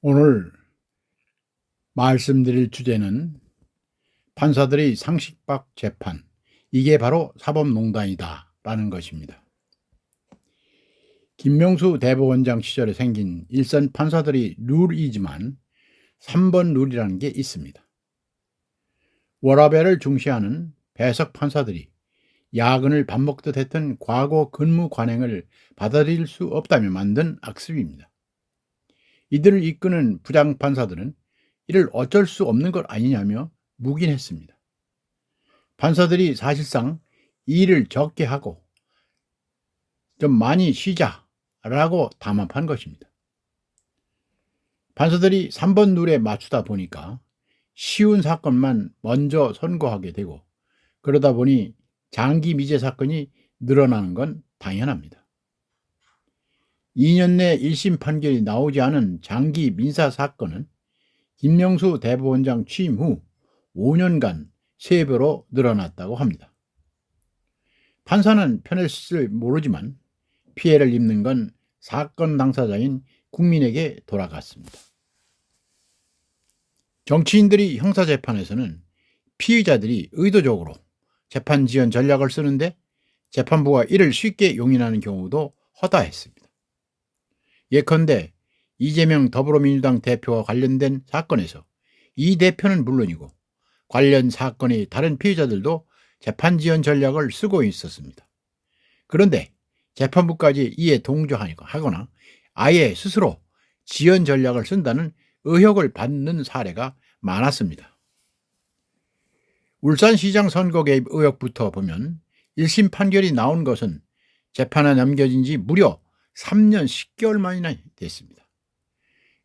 오늘 말씀드릴 주제는 판사들의 상식박 재판, 이게 바로 사법농단이다 라는 것입니다. 김명수 대법원장 시절에 생긴 일선 판사들의 룰이지만 3번 룰이라는 게 있습니다. 워라밸을 중시하는 배석 판사들이 야근을 밥 먹듯 했던 과거 근무 관행을 받아들일 수 없다며 만든 악습입니다. 이들을 이끄는 부장 판사들은 이를 어쩔 수 없는 것 아니냐며 묵인했습니다. 판사들이 사실상 일을 적게 하고 좀 많이 쉬자라고 담합한 것입니다. 판사들이 3번 룰에 맞추다 보니까 쉬운 사건만 먼저 선고하게 되고, 그러다 보니 장기 미제 사건이 늘어나는 건 당연합니다. 2년 내 1심 판결이 나오지 않은 장기 민사 사건은 김명수 대법원장 취임 후 5년간 3배로 늘어났다고 합니다. 판사는 편했을 모르지만 피해를 입는 건 사건 당사자인 국민에게 돌아갔습니다. 정치인들이 형사재판에서는 피의자들이 의도적으로 재판 지연 전략을 쓰는데 재판부가 이를 쉽게 용인하는 경우도 허다했습니다. 예컨대 이재명 더불어민주당 대표와 관련된 사건에서 이 대표는 물론이고 관련 사건의 다른 피의자들도 재판 지연 전략을 쓰고 있었습니다. 그런데 재판부까지 이에 동조하거나 아예 스스로 지연 전략을 쓴다는 의혹을 받는 사례가 많았습니다. 울산시장 선거 개입 의혹부터 보면 1심 판결이 나온 것은 재판에 넘겨진 지 무려 3년 10개월 만이나 됐습니다.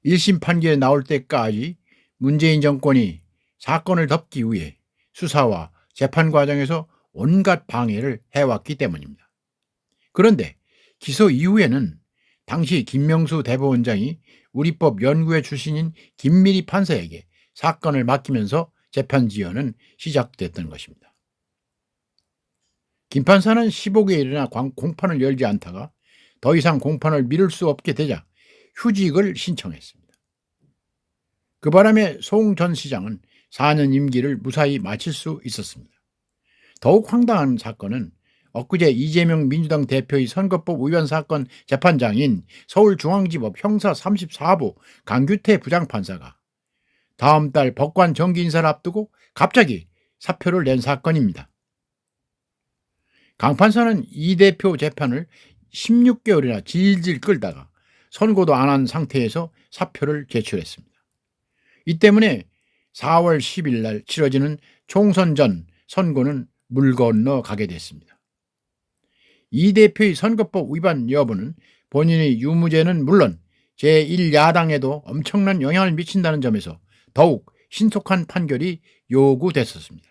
1심 판결이 나올 때까지 문재인 정권이 사건을 덮기 위해 수사와 재판 과정에서 온갖 방해를 해왔기 때문입니다. 그런데 기소 이후에는 당시 김명수 대법원장이 우리법 연구회 출신인 김미리 판사에게 사건을 맡기면서 재판 지연은 시작됐던 것입니다. 김 판사는 15개일이나 공판을 열지 않다가 더 이상 공판을 미룰 수 없게 되자 휴직을 신청했습니다. 그 바람에 송 전 시장은 4년 임기를 무사히 마칠 수 있었습니다. 더욱 황당한 사건은 엊그제 이재명 민주당 대표의 선거법 위반 사건 재판장인 서울중앙지법 형사 34부 강규태 부장판사가 다음 달 법관 정기 인사를 앞두고 갑자기 사표를 낸 사건입니다. 강 판사는 이 대표 재판을 16개월이나 질질 끌다가 선고도 안 한 상태에서 사표를 제출했습니다. 이 때문에 4월 10일 날 치러지는 총선 전 선고는 물 건너 가게 됐습니다. 이 대표의 선거법 위반 여부는 본인의 유무죄는 물론 제1야당에도 엄청난 영향을 미친다는 점에서 더욱 신속한 판결이 요구됐었습니다.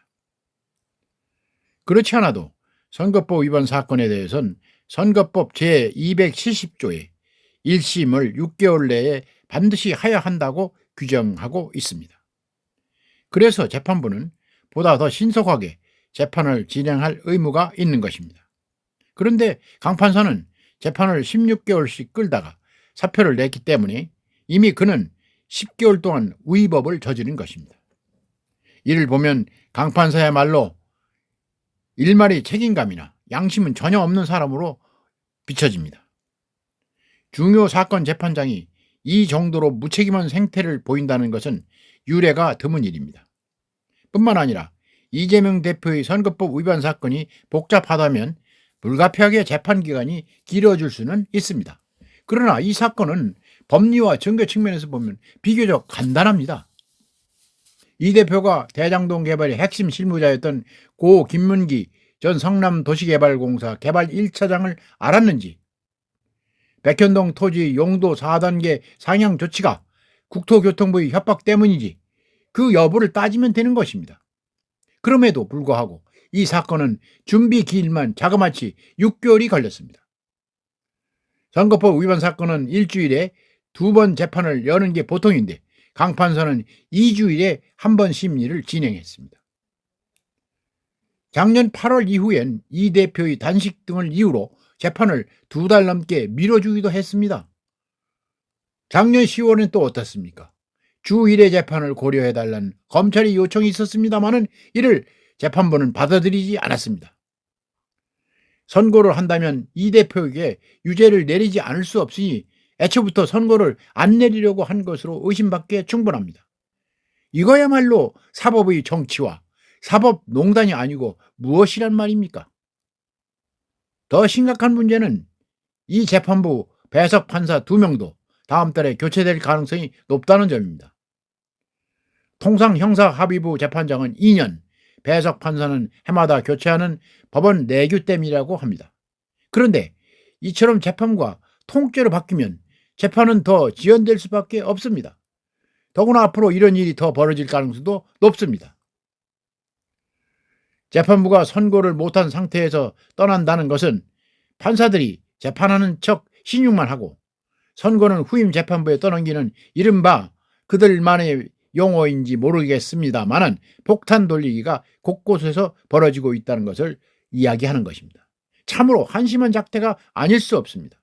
그렇지 않아도 선거법 위반 사건에 대해선 선거법 제270조에 1심을 6개월 내에 반드시 해야 한다고 규정하고 있습니다. 그래서 재판부는 보다 더 신속하게 재판을 진행할 의무가 있는 것입니다. 그런데 강 판사는 재판을 16개월씩 끌다가 사표를 냈기 때문에 이미 그는 10개월 동안 위법을 저지른 것입니다. 이를 보면 강 판사야말로 일말의 책임감이나 양심은 전혀 없는 사람으로 비춰집니다. 중요 사건 재판장이 이 정도로 무책임한 생태를 보인다는 것은 유례가 드문 일입니다. 뿐만 아니라 이재명 대표의 선거법 위반 사건이 복잡하다면 불가피하게 재판기간이 길어질 수는 있습니다. 그러나 이 사건은 법리와 증거 측면에서 보면 비교적 간단합니다. 이 대표가 대장동 개발의 핵심 실무자였던 고 김문기 전 성남도시개발공사 개발 1차장을 알았는지, 백현동 토지 용도 4단계 상향 조치가 국토교통부의 협박 때문인지 그 여부를 따지면 되는 것입니다. 그럼에도 불구하고 이 사건은 준비 기일만 자그마치 6개월이 걸렸습니다. 선거법 위반 사건은 일주일에 2번 재판을 여는 게 보통인데 강 판사는 2주일에 1번 심리를 진행했습니다. 작년 8월 이후엔 이 대표의 단식 등을 이유로 재판을 2달 넘게 미뤄주기도 했습니다. 작년 10월엔 또 어떻습니까? 주 1회 재판을 고려해달라는 검찰의 요청이 있었습니다마는 이를 재판부는 받아들이지 않았습니다. 선고를 한다면 이 대표에게 유죄를 내리지 않을 수 없으니 애초부터 선고를 안 내리려고 한 것으로 의심받기에 충분합니다. 이거야말로 사법의 정치와 사법농단이 아니고 무엇이란 말입니까? 더 심각한 문제는 이 재판부 배석 판사 2명도 다음 달에 교체될 가능성이 높다는 점입니다. 통상 형사합의부 재판장은 2년, 배석 판사는 해마다 교체하는 법원 내규 때문이라고 합니다. 그런데 이처럼 재판부가 통째로 바뀌면 재판은 더 지연될 수밖에 없습니다. 더구나 앞으로 이런 일이 더 벌어질 가능성도 높습니다. 재판부가 선고를 못한 상태에서 떠난다는 것은 판사들이 재판하는 척 신용만 하고 선고는 후임 재판부에 떠넘기는 이른바 그들만의 용어인지 모르겠습니다만은 폭탄 돌리기가 곳곳에서 벌어지고 있다는 것을 이야기하는 것입니다. 참으로 한심한 작태가 아닐 수 없습니다.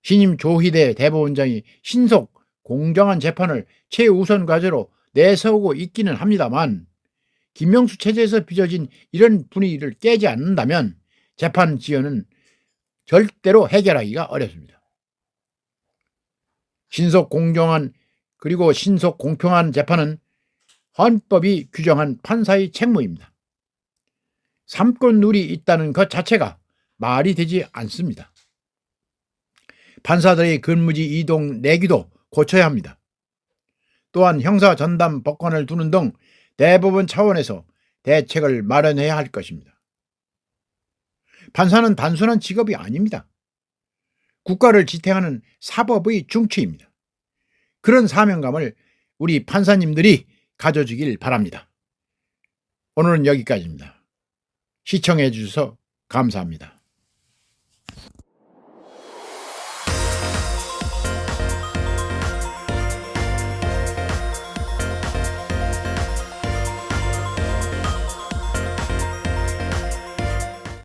신임 조희대 대법원장이 신속 공정한 재판을 최우선 과제로 내세우고 있기는 합니다만 김명수 체제에서 빚어진 이런 분위기를 깨지 않는다면 재판 지연은 절대로 해결하기가 어렵습니다. 신속 공정한 그리고 신속 공평한 재판은 헌법이 규정한 판사의 책무입니다. 삼권룰이 있다는 것 자체가 말이 되지 않습니다. 판사들의 근무지 이동 내기도 고쳐야 합니다. 또한 형사 전담 법관을 두는 등 대법원 차원에서 대책을 마련해야 할 것입니다. 판사는 단순한 직업이 아닙니다. 국가를 지탱하는 사법의 중추입니다. 그런 사명감을 우리 판사님들이 가져주길 바랍니다. 오늘은 여기까지입니다. 시청해 주셔서 감사합니다.